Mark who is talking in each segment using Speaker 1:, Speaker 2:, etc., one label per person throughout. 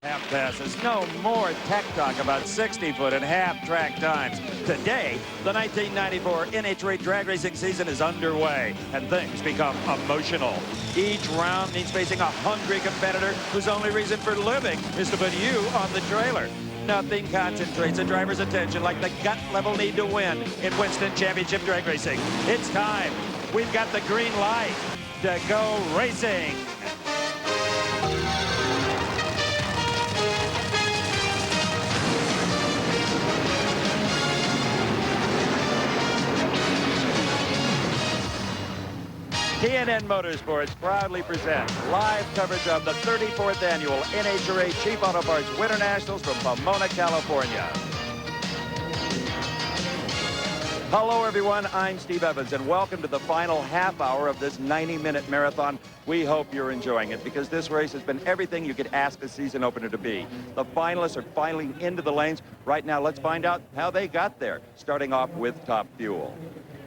Speaker 1: Half passes. No more tech talk about 60-foot and half track times. Today, the 1994 NHRA drag racing season is underway, and things become emotional. Each round means facing a hungry competitor whose only reason for living is to put you on the trailer. Nothing concentrates a driver's attention like the gut-level need to win in Winston Championship drag racing. It's time. We've got the green light to go racing. TNN Motorsports proudly presents live coverage of the 34th annual NHRA Chief Auto Parts Winternationals from Pomona, California. Hello, everyone. I'm Steve Evans, and welcome to the final half hour of this 90-minute marathon. We hope you're enjoying it because this race has been everything you could ask a season opener to be. The finalists are filing into the lanes. Right now, let's find out how they got there, starting off with Top Fuel.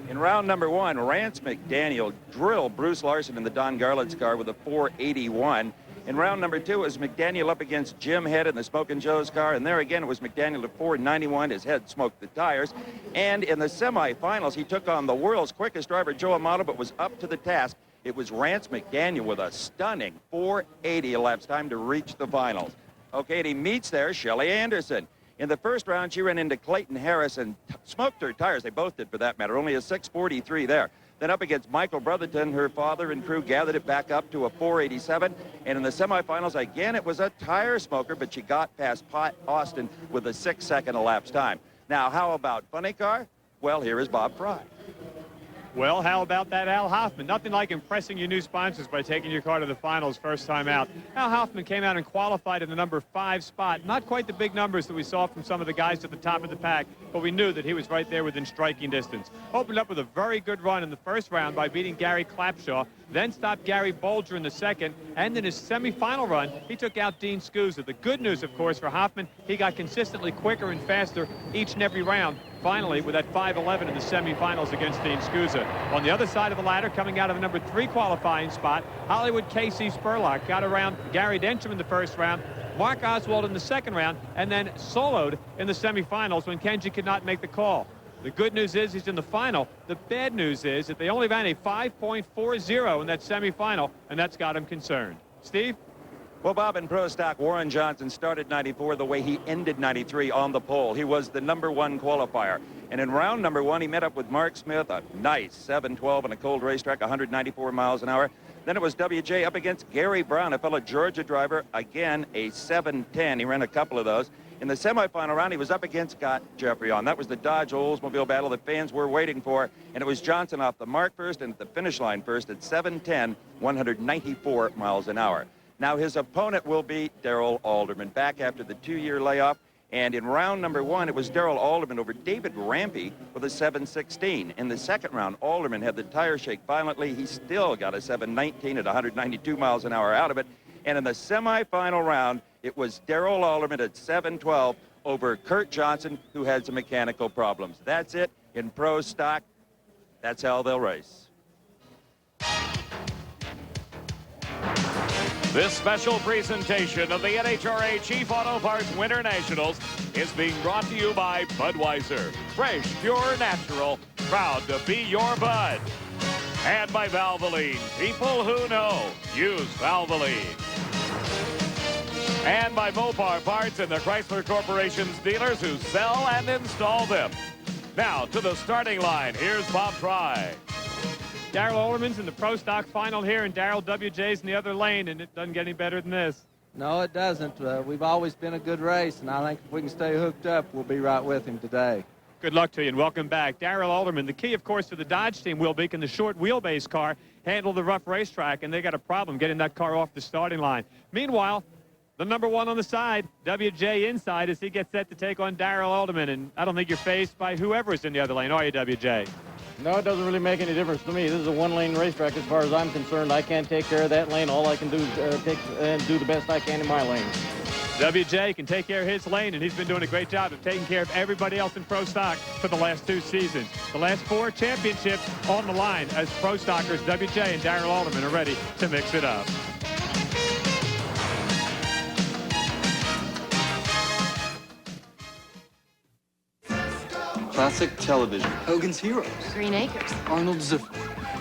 Speaker 1: In round number one, Rance McDaniel drilled Bruce Larson in the Don Garlett's car with a 481. In round number two, it was McDaniel up against Jim Head in the Smokin' Joe's car. And there again, it was McDaniel at 491. His head smoked the tires. And in the semifinals, he took on the world's quickest driver, Joe Amato, but was up to the task. It was Rance McDaniel with a stunning 480 elapsed time to reach the finals. Okay, and he meets there Shelley Anderson. In the first round, she ran into Clayton Harris and smoked her tires. They both did, for that matter. Only a 643 there. Then up against Michael Brotherton, her father and crew gathered it back up to a 487. And in the semifinals, again, it was a tire smoker, but she got past Pat Austin with a 6-second elapsed time. Now, how about funny car? Well, here is Bob Fry.
Speaker 2: Well, how about that Al Hoffman? Nothing like impressing your new sponsors by taking your car to the finals first time out. Al Hoffman came out and qualified in the number 5 spot. Not quite the big numbers that we saw from some of the guys at the top of the pack, but we knew that he was right there within striking distance. Opened up with a very good run in the first round by beating Gary Clapshaw, then stopped Gary Bolger in the second, and in his semifinal run, he took out Dean Scusa. The good news, of course, for Hoffman, he got consistently quicker and faster each and every round. Finally, with that 511 in the semifinals against Dean Scusa. On the other side of the ladder, coming out of the number 3 qualifying spot, Hollywood Casey Spurlock got around Gary Densham in the first round, Mark Oswald in the second round, and then soloed in the semifinals when Kenji could not make the call. The good news is he's in the final. The bad news is that they only ran a 5.40 in that semifinal, and that's got him concerned. Steve?
Speaker 1: Well, Bob, in pro stock, Warren Johnson started 94 the way he ended 93 on the pole. He was the number 1 qualifier. And in round number 1, he met up with Mark Smith, a nice 712 on a cold racetrack, 194 miles an hour. Then it was WJ up against Gary Brown, a fellow Georgia driver, again, a 710. He ran a couple of those. In the semifinal round, he was up against Scott Jeffrey on. That was the Dodge Oldsmobile battle that fans were waiting for. And it was Johnson off the mark first and at the finish line first at 710, 194 miles an hour. Now, his opponent will be Darrell Alderman, back after the 2-year layoff. And in round number 1, it was Darrell Alderman over David Rampy with a 716. In the second round, Alderman had the tire shake violently. He still got a 719 at 192 miles an hour out of it. And in the semifinal round, it was Darrell Alderman at 712 over Kurt Johnson, who had some mechanical problems. That's it in pro stock. That's how they'll race.
Speaker 3: This special presentation of the NHRA Chief Auto Parts Winternationals is being brought to you by Budweiser. Fresh, pure, natural, proud to be your Bud. And by Valvoline. People who know, use Valvoline. And by Mopar Parts and the Chrysler Corporation's dealers who sell and install them. Now to the starting line, here's Bob Fry.
Speaker 2: Darrell Alderman's in the pro stock final here, and Darrell WJ's in the other lane, and it doesn't get any better than this.
Speaker 4: No, it doesn't. We've always been a good race, and I think if we can stay hooked up, we'll be right with him today.
Speaker 2: Good luck to you, and welcome back. Darrell Alderman, the key, of course, to the Dodge team will be, can the short wheelbase car handle the rough racetrack, and they got a problem getting that car off the starting line. Meanwhile, the number 1 on the side, WJ inside, as he gets set to take on Darrell Alderman, and I don't think you're faced by whoever is in the other lane, are you, WJ?
Speaker 5: No, it doesn't really make any difference to me. This is a 1-lane racetrack as far as I'm concerned. I can't take care of that lane. All I can do is take and do the best I can in my lane.
Speaker 2: WJ can take care of his lane, and he's been doing a great job of taking care of everybody else in pro stock for the last 2 seasons. The last 4 championships on the line as pro stockers. WJ and Darrell Alderman are ready to mix it up.
Speaker 6: Classic television.
Speaker 7: Hogan's Heroes.
Speaker 8: Green Acres.
Speaker 7: Arnold Ziffer.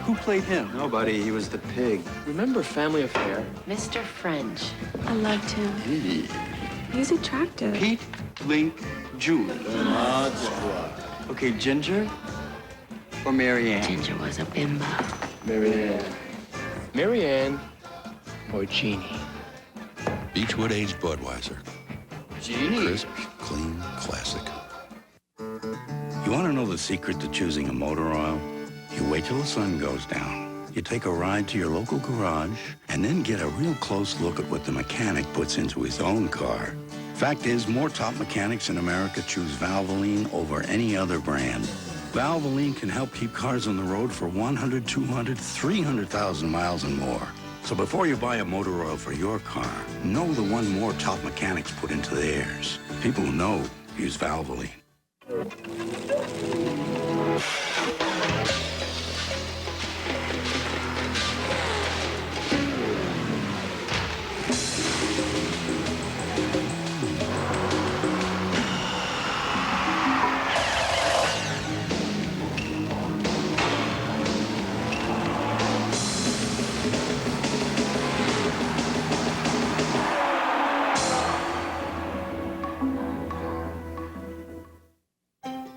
Speaker 7: Who played him?
Speaker 6: Nobody. He was the pig.
Speaker 7: Remember Family Affair?
Speaker 8: Mr. French.
Speaker 9: I loved him.
Speaker 6: Hey.
Speaker 9: He's attractive.
Speaker 7: Pete, Link, Julie.
Speaker 6: Okay, Ginger or Mary Ann?
Speaker 8: Ginger was a bimbo.
Speaker 6: Mary Ann.
Speaker 7: Mary Ann or Jeannie?
Speaker 10: Beechwood aged Budweiser.
Speaker 6: Jeannie.
Speaker 10: Crisp, clean, classic. You want to know the secret to choosing a motor oil? You wait till the sun goes down. You take a ride to your local garage and then get a real close look at what the mechanic puts into his own car. Fact is, more top mechanics in America choose Valvoline over any other brand. Valvoline can help keep cars on the road for 100, 200, 300,000 miles and more. So before you buy a motor oil for your car, know the one more top mechanics put into theirs. People who know use Valvoline.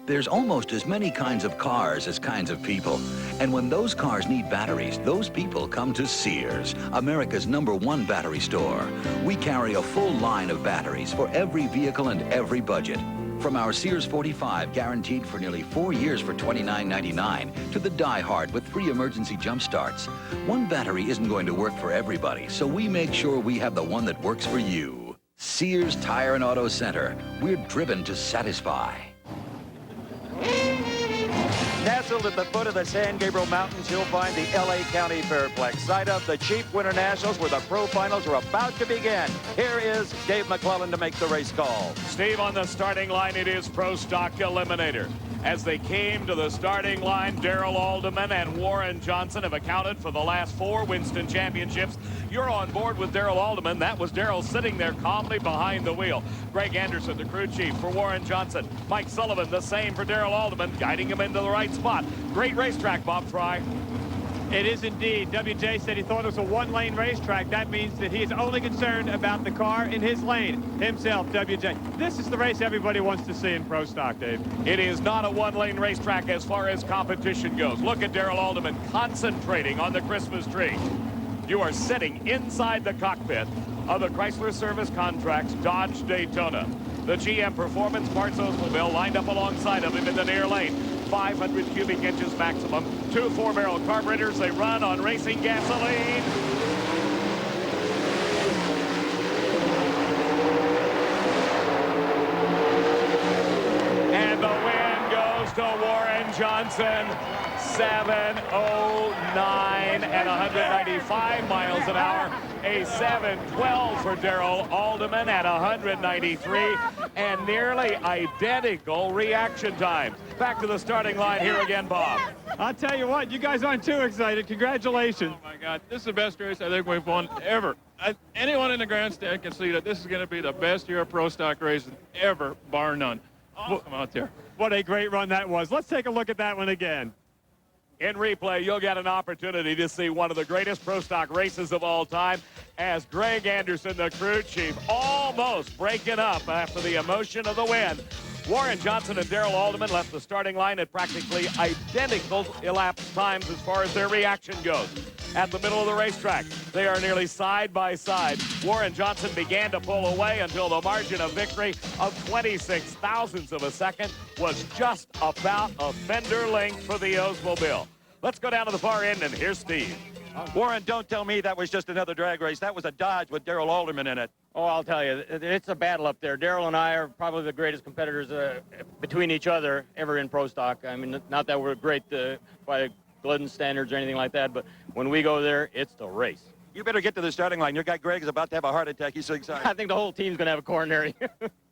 Speaker 11: There's almost as many kinds of cars as kinds of people. And when those cars need batteries, those people come to Sears, America's #1 battery store. We carry a full line of batteries for every vehicle and every budget. From our Sears 45, guaranteed for nearly 4 years for $29.99, to the Die Hard with 3 emergency jump starts. One battery isn't going to work for everybody, so we make sure we have the one that works for you. Sears Tire and Auto Center. We're driven to satisfy.
Speaker 1: Nestled at the foot of the San Gabriel Mountains, you'll find the L.A. County Fairplex, site of the Chief Winternationals, where the pro finals are about to begin. Here is Dave McClellan to make the race call.
Speaker 3: Steve, on the starting line, it is Pro Stock Eliminator. As they came to the starting line, Darrell Alderman and Warren Johnson have accounted for the last 4 Winston Championships. You're on board with Darrell Alderman. That was Darrell sitting there calmly behind the wheel. Greg Anderson, the crew chief, for Warren Johnson. Mike Sullivan, the same for Darrell Alderman, guiding him into the right spot. Great racetrack, Bob Fry.
Speaker 2: It is indeed. WJ said he thought it was a one-lane racetrack. That means that he is only concerned about the car in his lane. Himself, WJ. This is the race everybody wants to see in Pro Stock, Dave.
Speaker 3: It is not a one-lane racetrack as far as competition goes. Look at Darrell Alderman concentrating on the Christmas tree. You are sitting inside the cockpit of the Chrysler Service Contracts Dodge Daytona. The GM Performance Parts Oldsmobile lined up alongside of him in the near lane. 500 cubic inches maximum. 2 4-barrel carburetors. They run on racing gasoline. And the win goes to Warren Johnson. 7:09 and 195 miles an hour. A 7:12 for Darrell Alderman at 193, and nearly identical reaction times. Back to the starting line here again, Bob.
Speaker 2: I'll tell you what, you guys aren't too excited. Congratulations.
Speaker 12: Oh my God, this is the best race I think we've won ever. Anyone in the grandstand can see that this is going to be the best year of Pro Stock racing ever, bar none. Awesome out there.
Speaker 2: What a great run that was. Let's take a look at that one again.
Speaker 3: In replay, you'll get an opportunity to see one of the greatest Pro Stock races of all time as Greg Anderson, the crew chief, almost breaking up after the emotion of the win. Warren Johnson and Darrell Alderman left the starting line at practically identical elapsed times as far as their reaction goes. At the middle of the racetrack, they are nearly side by side. Warren Johnson began to pull away until the margin of victory of 26 thousandths of a second was just about a fender length for the Oldsmobile. Let's go down to the far end, and here's Steve.
Speaker 1: Warren, don't tell me that was just another drag race. That was a Dodge with Darrell Alderman in it.
Speaker 5: Oh, I'll tell you, it's a battle up there. Darrell and I are probably the greatest competitors between each other ever in Pro Stock. I mean, not that we're great by Glidden standards or anything like that, but when we go there, it's the race.
Speaker 1: You better get to the starting line. Your guy Greg is about to have a heart attack. He's so excited.
Speaker 5: I think the whole team's going to have a coronary.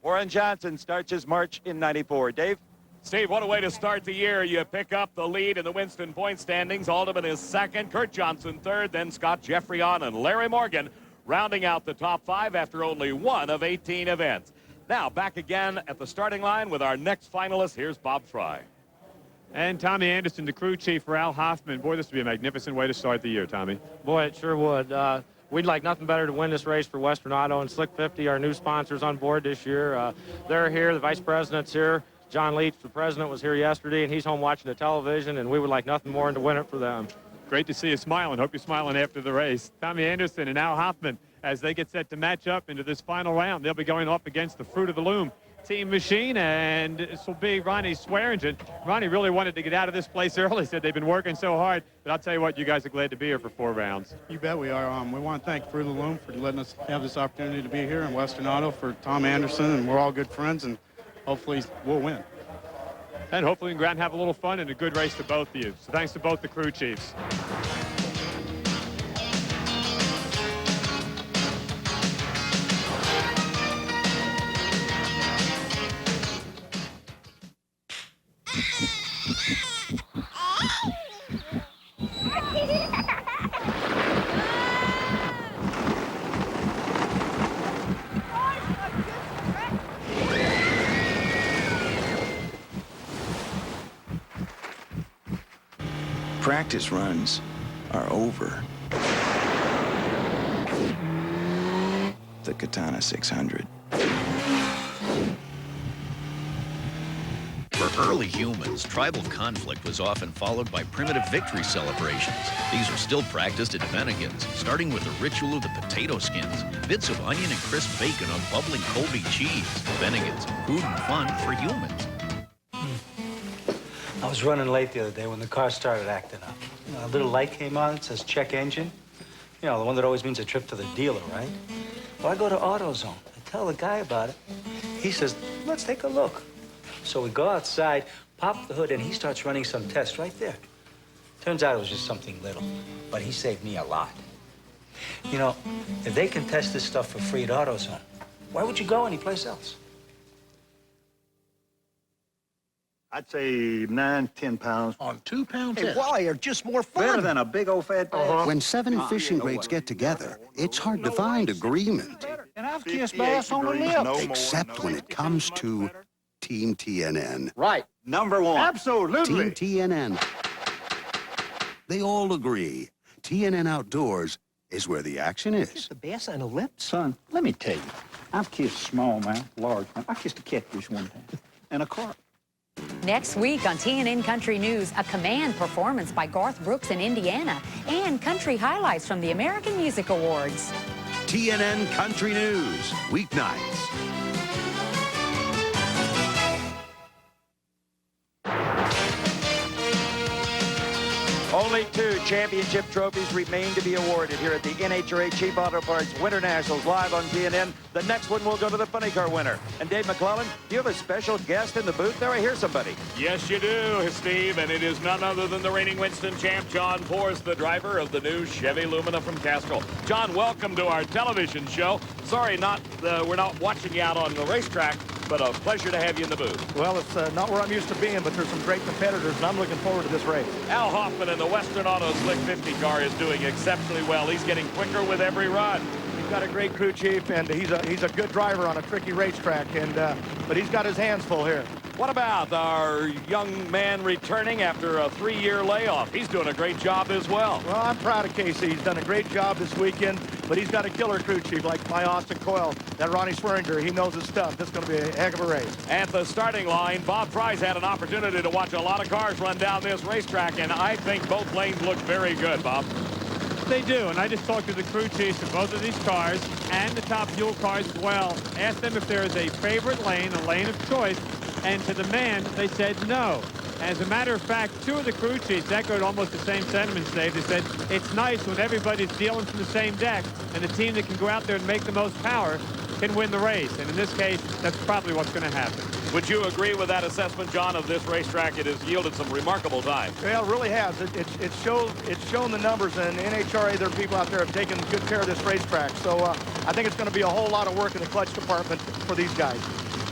Speaker 1: Warren Johnson starts his march in '94. Dave?
Speaker 3: Steve, what a way to start the year. You pick up the lead in the Winston point standings. Alderman is second, Kurt Johnson third, then Scott Jeffrey on and Larry Morgan rounding out the top 5 after only 1 of 18 events. Now, back again at the starting line with our next finalist. Here's Bob Fry.
Speaker 2: And Tommy Anderson, the crew chief for Al Hoffman. Boy, this would be a magnificent way to start the year, Tommy.
Speaker 5: Boy, it sure would. We'd like nothing better to win this race for Western Auto and Slick 50, our new sponsors on board this year. They're here. The vice president's here. John Leach, the president, was here yesterday, and he's home watching the television, and we would like nothing more than to win it for them.
Speaker 2: Great to see you smiling. Hope you're smiling after the race. Tommy Anderson and Al Hoffman, as they get set to match up into this final round, they'll be going up against the Fruit of the Loom team machine, and this will be Ronnie Swearingen. Ronnie really wanted to get out of this place early, said they've been working so hard, but I'll tell you what, you guys are glad to be here for 4 rounds.
Speaker 13: You bet we are. We want to thank Fruit of the Loom for letting us have this opportunity to be here in Western Auto for Tom Anderson, and we're all good friends, and hopefully we'll win.
Speaker 2: And hopefully we can go out and have a little fun and a good race to both of you. So thanks to both the crew chiefs.
Speaker 14: Practice runs are over. The Katana 600.
Speaker 15: For early humans, tribal conflict was often followed by primitive victory celebrations. These are still practiced at Bennigan's, starting with the ritual of the potato skins, bits of onion and crisp bacon on bubbling Colby cheese. Bennigan's, food and fun for humans.
Speaker 16: I was running late the other day when the car started acting up. You know, a little light came on that says check engine. You know, the one that always means a trip to the dealer, right? Well, I go to AutoZone. I tell the guy about it. He says, let's take a look. So we go outside, pop the hood, and he starts running some tests right there. Turns out it was just something little, but he saved me a lot. You know, if they can test this stuff for free at AutoZone, why would you go anyplace else?
Speaker 17: I'd say 9, 10 pounds.
Speaker 18: On 2 pound
Speaker 17: Hey,
Speaker 18: test.
Speaker 17: why? They're just more fun. Better than a big old fat bass.
Speaker 18: When 7 fishing grades get together, it's hard to find agreement.
Speaker 17: And I've kissed bass on the lips.
Speaker 18: Except when it comes to Team TNN.
Speaker 17: Right. Number 1. Absolutely.
Speaker 18: Team TNN. They all agree. TNN Outdoors is where the action is.
Speaker 17: The bass on the lips? Son, let me tell you. I've kissed smallmouth, largemouth. I kissed a catfish one time. And a carp.
Speaker 19: Next week on TNN Country News, a command performance by Garth Brooks in Indiana and country highlights from the American Music Awards.
Speaker 18: TNN Country News, weeknights.
Speaker 1: Only 2 championship trophies remain to be awarded here at the NHRA Chief Auto Parts Winternationals live on TNN. The next one will go to the funny car winner. And Dave McClellan, do you have a special guest in the booth there? I hear somebody.
Speaker 3: Yes, you do, Steve, and it is none other than the reigning Winston champ, John Force, the driver of the new Chevy Lumina from Castrol. John, welcome to our television show. Sorry, we're not watching you out on the racetrack, but a pleasure to have you in the booth.
Speaker 20: Well, it's not where I'm used to being, but there's some great competitors, and I'm looking forward to this race.
Speaker 3: Al Hoffman in the Western Auto Slick 50 car is doing exceptionally well. He's getting quicker with every run.
Speaker 20: He's got a great crew chief, and he's a good driver on a tricky racetrack, and but he's got his hands full here.
Speaker 3: What about our young man returning after a 3-year layoff? He's doing a great job as well.
Speaker 20: Well, I'm proud of Casey. He's done a great job this weekend, but he's got a killer crew chief like my Austin Coyle, that Ronnie Swearinger. He knows his stuff. This is going to be a heck of a race.
Speaker 3: At the starting line, Bob Fry's had an opportunity to watch a lot of cars run down this racetrack, and I think both lanes look very good, Bob.
Speaker 2: They do, and I just talked to the crew chiefs of both of these cars and the Top Fuel cars as well. Asked them if there is a favorite lane, a lane of choice, and to the man, they said no. As a matter of fact, 2 of the crew chiefs echoed almost the same sentiments, Dave. They said it's nice when everybody's dealing from the same deck, and the team that can go out there and make the most power can win the race. And in this case, that's probably what's going to happen.
Speaker 3: Would you agree with that assessment, John, of this racetrack? It has yielded some remarkable time.
Speaker 20: Well, it really has. It's shown the numbers, and NHRA, their people out there have taken good care of this racetrack. So I think it's going to be a whole lot of work in the clutch department for these guys.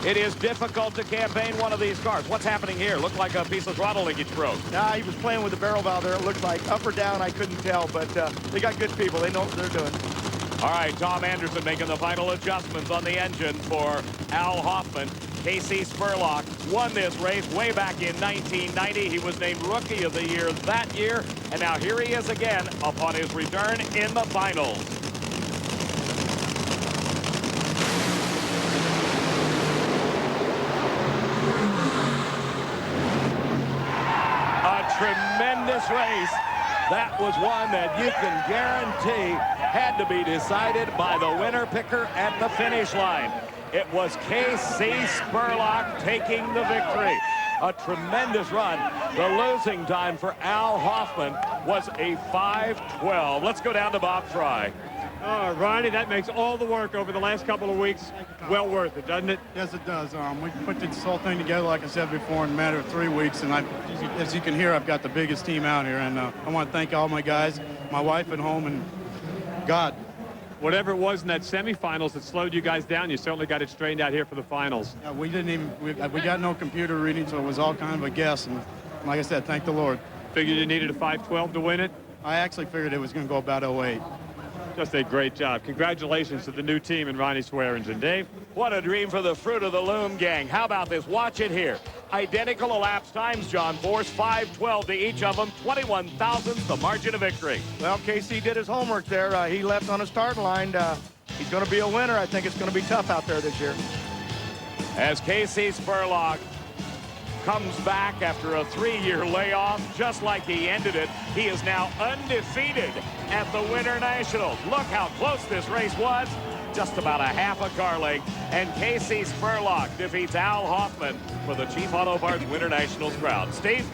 Speaker 3: It is difficult to campaign one of these cars. What's happening here? Looked like a piece of throttle linkage broke.
Speaker 20: Nah, he was playing with the barrel valve there. It looked like up or down, I couldn't tell, but they got good people. They know what they're doing.
Speaker 3: All right, Tom Anderson making the final adjustments on the engine for Al Hoffman. Casey Spurlock won this race way back in 1990. He was named Rookie of the Year that year, and now here he is again upon his return in the finals. A tremendous race. That was one that you can guarantee had to be decided by the winner picker at the finish line. It was Casey Spurlock taking the victory. A tremendous run. The losing time for Al Hoffman was a 5:12. Let's go down to Bob Fry.
Speaker 2: Oh, Ronnie, that makes all the work over the last couple of weeks well worth it, doesn't it?
Speaker 13: Yes, it does. We put this whole thing together, like I said before, in a matter of 3 weeks. And as you can hear, I've got the biggest team out here. And I want to thank all my guys, my wife at home, and God.
Speaker 2: Whatever it was in that semifinals that slowed you guys down, you certainly got it straightened out here for the finals.
Speaker 13: Yeah, we didn't even, we got no computer reading, so it was all kind of a guess. And like I said, thank the Lord.
Speaker 2: Figured you needed a 5:12 to win it?
Speaker 13: I actually figured it was going to go about 08.
Speaker 2: Just a great job. Congratulations to the new team and Ronnie Swearingen. Dave?
Speaker 3: What a dream for the Fruit of the Loom gang. How about this? Watch it here. Identical elapsed times, John Force, 5:12 to each of them, 21 thousandths the margin of victory.
Speaker 20: Well, Casey did his homework there. He left on the start line. He's going to be a winner. I think it's going to be tough out there this year.
Speaker 3: As Casey Spurlock comes back after a 3-year layoff, just like he ended it, he is now undefeated at the Winternationals. Look how close this race was. Just about a half a car length, and Casey Spurlock defeats Al Hoffman for the Chief Auto Parts Winternationals crown. Steve?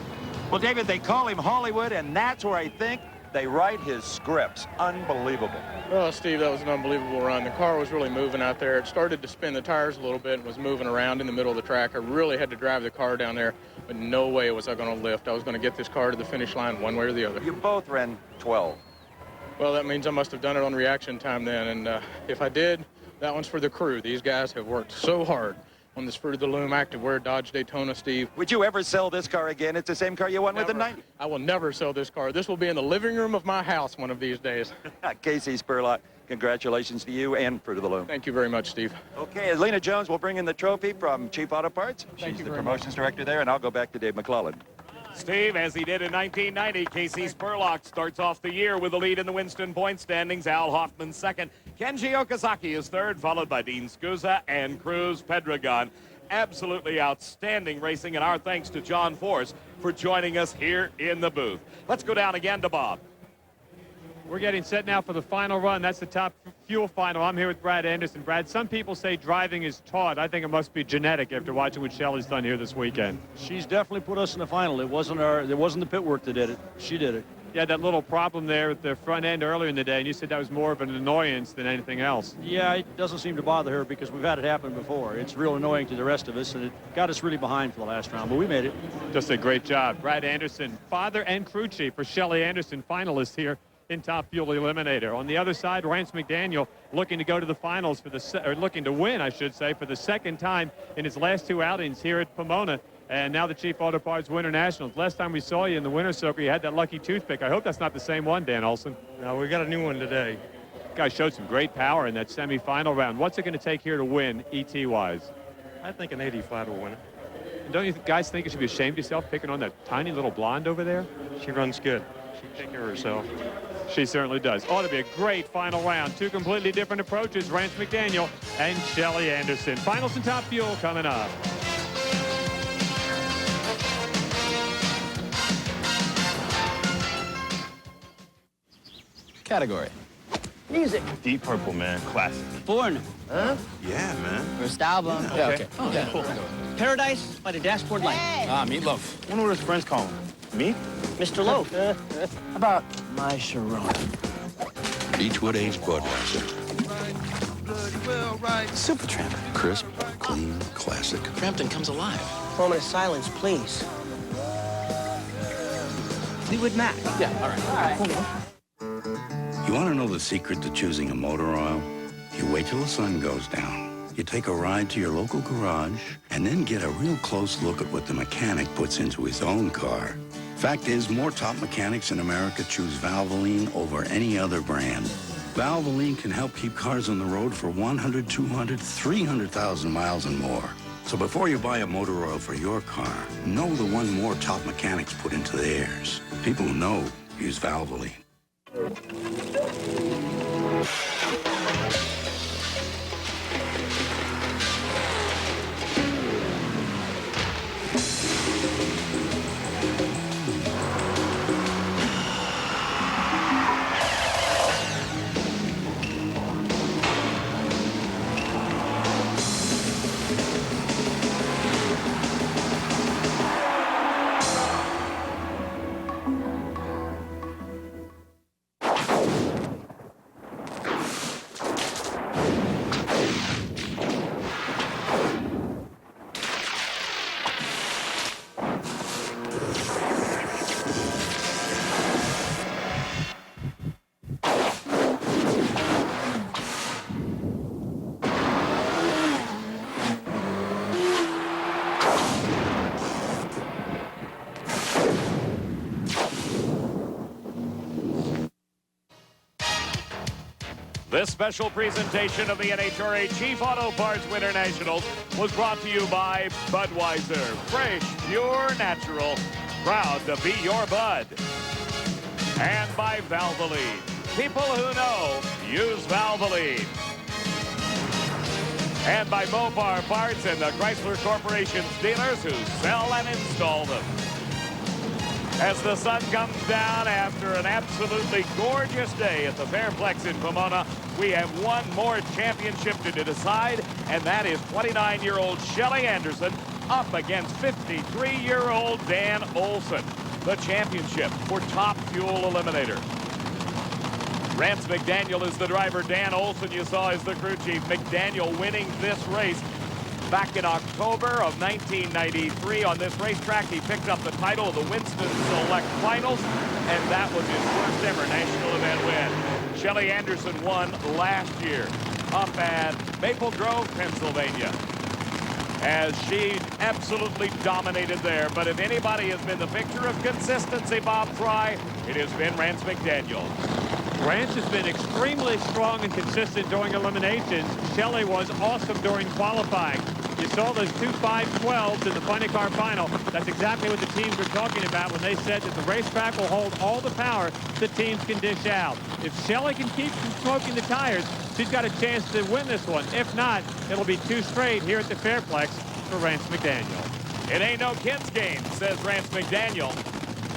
Speaker 1: Well, David, they call him Hollywood, and that's where I think they write his scripts. Unbelievable.
Speaker 7: Well, Steve, that was an unbelievable run. The car was really moving out there. It started to spin the tires a little bit and was moving around in the middle of the track. I really had to drive the car down there, but no way was I going to lift. I was going to get this car to the finish line one way or the other.
Speaker 1: You both ran 12.
Speaker 7: Well, that means I must have done it on reaction time then, and if I did, that one's for the crew. These guys have worked so hard on this Fruit of the Loom Activewear Dodge Daytona, Steve.
Speaker 1: Would you ever sell this car again? It's the same car you won with in 90.
Speaker 7: I will never sell this car. This will be in the living room of my house one of these days.
Speaker 1: Casey Spurlock, congratulations to you and Fruit of the Loom.
Speaker 7: Thank you very much, Steve.
Speaker 1: Okay, Lena Jones will bring in the trophy from Chief Auto Parts.
Speaker 7: Thank
Speaker 1: She's
Speaker 7: you
Speaker 1: the
Speaker 7: very
Speaker 1: promotions director there, and I'll go back to Dave McClellan.
Speaker 3: Steve, as he did in 1990, Casey Spurlock starts off the year with the lead in the Winston point standings. Al Hoffman second. Kenji Okazaki is third, followed by Dean Scusa and Cruz Pedregon. Absolutely outstanding racing, and our thanks to John Force for joining us here in the booth. Let's go down again to Bob.
Speaker 2: We're getting set now for the final run. That's the Top Fuel final. I'm here with Brad Anderson. Brad, some people say driving is taught. I think it must be genetic after watching what Shelley's done here this weekend.
Speaker 21: She's definitely put us in the final. It wasn't the pit work that did it. She did it.
Speaker 2: You had that little problem there with the front end earlier in the day, and you said that was more of an annoyance than anything else.
Speaker 21: Yeah, it doesn't seem to bother her because we've had it happen before. It's real annoying to the rest of us, and it got us really behind for the last round, but we made it.
Speaker 2: Just a great job. Brad Anderson, father and crew chief for Shelley Anderson, finalist here in Top Fuel Eliminator. On the other side, Rance McDaniel looking to go to the finals or looking to win, I should say, for the second time in his last two outings here at Pomona. And now the Chief Auto Parts Winternationals. Last time we saw you in the winter circle, you had that lucky toothpick. I hope that's not the same one, Dan Olson.
Speaker 22: No, we got a new one today.
Speaker 2: Guys showed some great power in that semifinal round. What's it going to take here to win, ET-wise?
Speaker 22: I think an 85 will win it.
Speaker 2: And don't you guys think you should be ashamed of yourself picking on that tiny little blonde over there?
Speaker 22: She runs good. She can take care of herself.
Speaker 2: She certainly does. Ought to be a great final round. Two completely different approaches, Rance McDaniel and Shelley Anderson. Finals and Top Fuel coming up.
Speaker 23: Category.
Speaker 24: Music.
Speaker 23: Deep Purple, man. Classic.
Speaker 24: Foreigner. Huh?
Speaker 23: Yeah, man.
Speaker 24: First album.
Speaker 23: Yeah, okay.
Speaker 24: Oh, yeah. Cool. Paradise by the Dashboard Light.
Speaker 23: Ah, Meatloaf. Wonder what his friends call him. Me?
Speaker 24: Mr. Loaf. How about My Sharon?
Speaker 10: Beechwood aged Budweiser.
Speaker 23: Supertramp.
Speaker 10: Crisp, clean, classic.
Speaker 23: Frampton comes alive.
Speaker 24: Moment of silence, please. Fleetwood Mac.
Speaker 23: Yeah, all right.
Speaker 24: All right. Cool.
Speaker 10: You want to know the secret to choosing a motor oil? You wait till the sun goes down. You take a ride to your local garage and then get a real close look at what the mechanic puts into his own car. Fact is, more top mechanics in America choose Valvoline over any other brand. Valvoline can help keep cars on the road for 100, 200, 300,000 miles and more. So before you buy a motor oil for your car, know the one more top mechanics put into theirs. People who know use Valvoline.
Speaker 3: This special presentation of the NHRA Chief Auto Parts Winternationals was brought to you by Budweiser. Fresh, pure, natural. Proud to be your Bud. And by Valvoline. People who know use Valvoline. And by Mopar Parts and the Chrysler Corporation's dealers who sell and install them. As the sun comes down after an absolutely gorgeous day at the Fairplex in Pomona, we have one more championship to decide, and that is 29-year-old Shelly Anderson up against 53-year-old Dan Olson. The championship for Top Fuel Eliminator. Rance McDaniel is the driver. Dan Olson, you saw, is the crew chief. McDaniel winning this race back in October of 1993 on this racetrack. He picked up the title of the Winston Select Finals, and that was his first ever national event win. Shelly Anderson won last year up at Maple Grove, Pennsylvania, as she absolutely dominated there. But if anybody has been the picture of consistency, Bob Fry, it has been Rance McDaniel.
Speaker 2: Rance has been extremely strong and consistent during eliminations. Shelly was awesome during qualifying. You saw those two 512s in the funny car final. That's exactly what the teams were talking about when they said that the racetrack will hold all the power the teams can dish out. If Shelly can keep from smoking the tires, she's got a chance to win this one. If not, it'll be two straight here at the Fairplex for Rance McDaniel.
Speaker 3: It ain't no kid's game, says Rance McDaniel.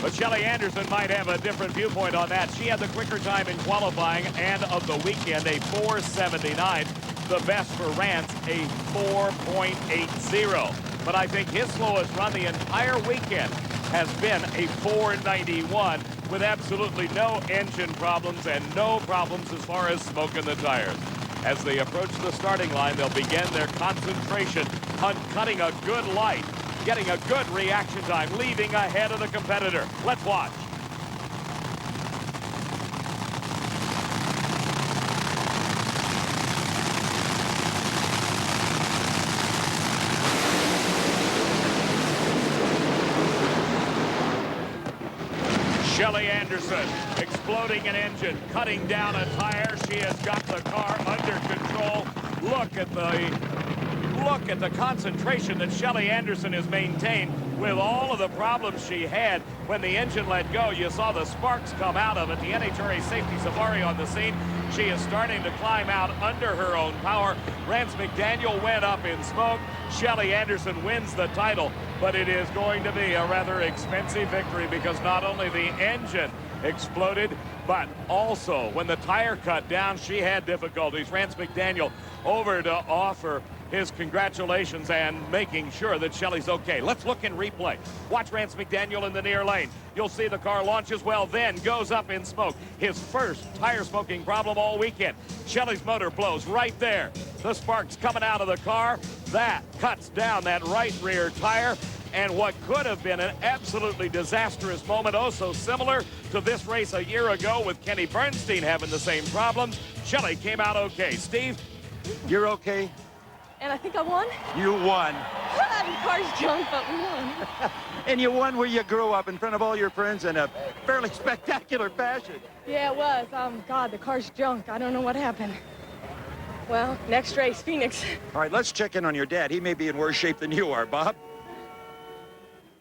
Speaker 3: But Shelly Anderson might have a different viewpoint on that. She had the quicker time in qualifying and of the weekend, a 4:79. The best for Rance, a 4.80. But I think his slowest run the entire weekend has been a 4.91 with absolutely no engine problems and no problems as far as smoke in the tires. As they approach the starting line, they'll begin their concentration on cutting a good light, getting a good reaction time, leaving ahead of the competitor. Let's watch. Shelly Anderson exploding an engine, cutting down a tire. She has got the car under control. Look at the concentration that Shelly Anderson has maintained with all of the problems she had when the engine let go. You saw the sparks come out of it. The NHRA Safety Safari on the scene. She is starting to climb out under her own power. Rance McDaniel went up in smoke. Shelly Anderson wins the title, but it is going to be a rather expensive victory because not only the engine exploded, but also when the tire cut down, she had difficulties. Rance McDaniel over to offer his congratulations and making sure that Shelly's okay. Let's look in replay. Watch Rance McDaniel in the near lane. You'll see the car launches well, then goes up in smoke. His first tire smoking problem all weekend. Shelly's motor blows right there. The sparks coming out of the car. That cuts down that right rear tire. And what could have been an absolutely disastrous moment, oh so similar to this race a year ago with Kenny Bernstein having the same problems, Shelly came out okay. Steve?
Speaker 1: You're okay?
Speaker 4: And I think I won.
Speaker 1: You won.
Speaker 4: The car's junk, but we won.
Speaker 1: And you won where you grew up in front of all your friends in a fairly spectacular fashion.
Speaker 4: Yeah, it was. God, the car's junk. I don't know what happened. Well, next race, Phoenix.
Speaker 1: All right, let's check in on your dad. He may be in worse shape than you are, Bob.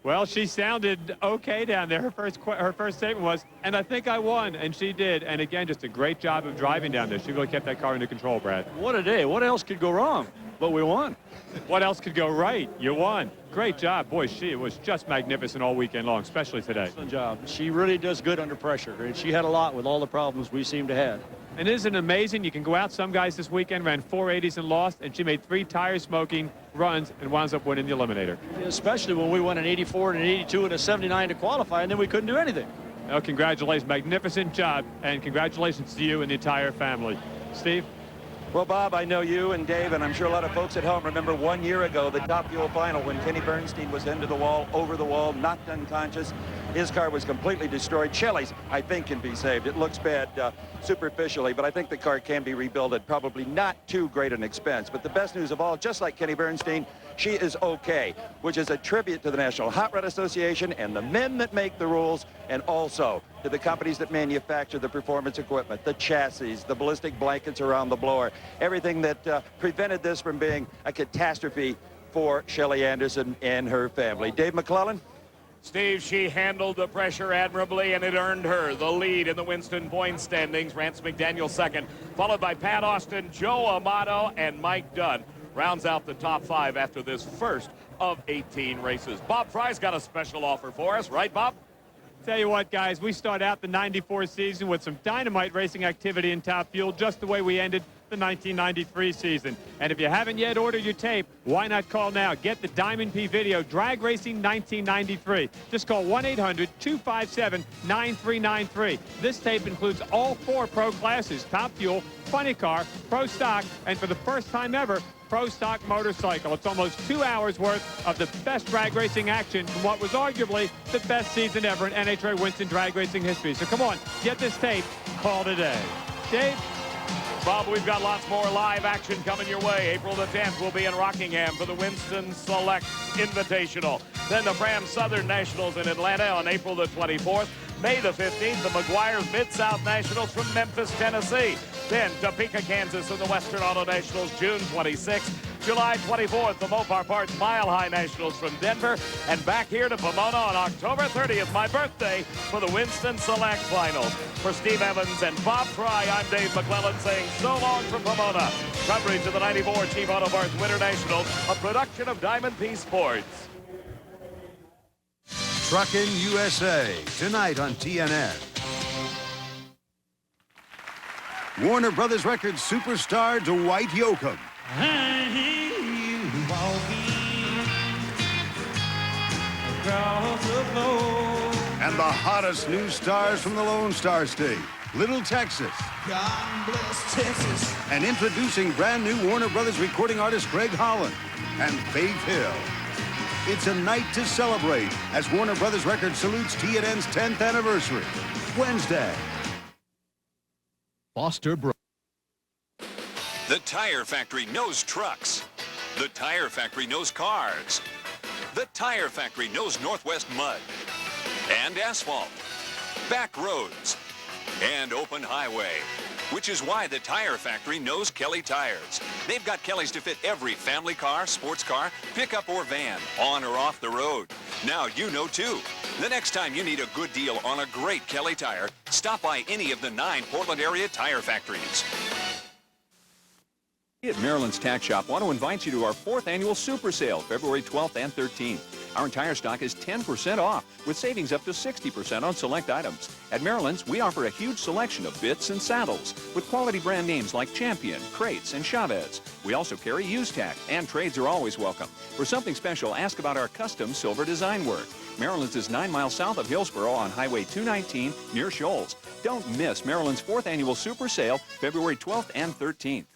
Speaker 2: Well, she sounded okay down there. Her first statement was, and I think I won, and she did. And again, just a great job of driving down there. She really kept that car under control, Brad.
Speaker 21: What a day. What else could go wrong? But we won.
Speaker 2: What else could go right? You won. Great job. Boy, she was just magnificent all weekend long, especially today.
Speaker 21: Excellent job. She really does good under pressure, and she had a lot with all the problems we seem to have.
Speaker 2: And isn't it amazing? You can go out. Some guys this weekend ran 480s and lost, and she made 3 tire-smoking runs and winds up winning the eliminator.
Speaker 21: Especially when we won an 84 and an 82 and a 79 to qualify, and then we couldn't do anything.
Speaker 2: Well, congratulations. Magnificent job, and congratulations to you and the entire family. Steve?
Speaker 1: Well, Bob, I know you and Dave, and I'm sure a lot of folks at home remember 1 year ago, the Top Fuel final, when Kenny Bernstein was into the wall, over the wall, knocked unconscious. His car was completely destroyed. Shelley's, I think, can be saved. It looks bad superficially, but I think the car can be rebuilt at probably not too great an expense. But the best news of all, just like Kenny Bernstein, she is okay, which is a tribute to the National Hot Rod Association and the men that make the rules, and also to the companies that manufacture the performance equipment, the chassis, the ballistic blankets around the blower, everything that prevented this from being a catastrophe for Shelley Anderson and her family. Dave McClellan?
Speaker 3: Steve, she handled the pressure admirably, and it earned her the lead in the Winston points standings. Rance McDaniel second, followed by Pat Austin, Joe Amato, and Mike Dunn. Rounds out the top 5 after this first of 18 races. Bob Fry's got a special offer for us, right, Bob?
Speaker 2: Tell you what, guys, we start out the 94 season with some dynamite racing activity in Top Fuel, just the way we ended the 1993 season. And if you haven't yet ordered your tape, why not call now? Get the Diamond P video, Drag Racing 1993. Just call 1-800-257-9393. This tape includes all 4 pro classes: Top Fuel, Funny Car, Pro Stock, and for the first time ever, Pro Stock Motorcycle. It's almost 2 hours worth of the best drag racing action from what was arguably the best season ever in NHRA Winston drag racing history. So come on, get this tape. Call today. Dave?
Speaker 3: Bob, we've got lots more live action coming your way. April the 10th, we'll be in Rockingham for the Winston Select Invitational. Then the Fram Southern Nationals in Atlanta on April the 24th. May the 15th, the McGuire's Mid-South Nationals from Memphis, Tennessee. Then Topeka, Kansas in the Western Auto Nationals, June 26th. July 24th, the Mopar Parts Mile High Nationals from Denver. And back here to Pomona on October 30th, my birthday, for the Winston Select Finals. For Steve Evans and Bob Fry, I'm Dave McClellan saying so long from Pomona. Coverage of the 94 Chief Auto Parts Winternationals, a production of Diamond P Sports.
Speaker 18: Truckin' USA, tonight on TNN. Warner Brothers Records superstar Dwight Yoakam. And the hottest new stars from the Lone Star State, Little Texas.
Speaker 6: God bless Texas.
Speaker 18: And introducing brand new Warner Brothers recording artist Greg Holland and Faith Hill. It's a night to celebrate as Warner Brothers Records salutes TNN's 10th anniversary. Wednesday.
Speaker 8: Foster Bro. The Tire Factory knows trucks. The Tire Factory knows cars. The Tire Factory knows Northwest mud and asphalt, back roads, and open highway, which is why the Tire Factory knows Kelly Tires. They've got Kellys to fit every family car, sports car, pickup, or van, on or off the road. Now you know, too. The next time you need a good deal on a great Kelly tire, stop by any of the 9 Portland area tire factories.
Speaker 9: At Maryland's Tack Shop, want to invite you to our 4th annual Super Sale, February 12th and 13th. Our entire stock is 10% off, with savings up to 60% on select items. At Maryland's, we offer a huge selection of bits and saddles, with quality brand names like Champion, Crates, and Chavez. We also carry used tack, and trades are always welcome. For something special, ask about our custom silver design work. Maryland's is 9 miles south of Hillsboro on Highway 219 near Shoals. Don't miss Maryland's 4th annual Super Sale, February 12th and 13th.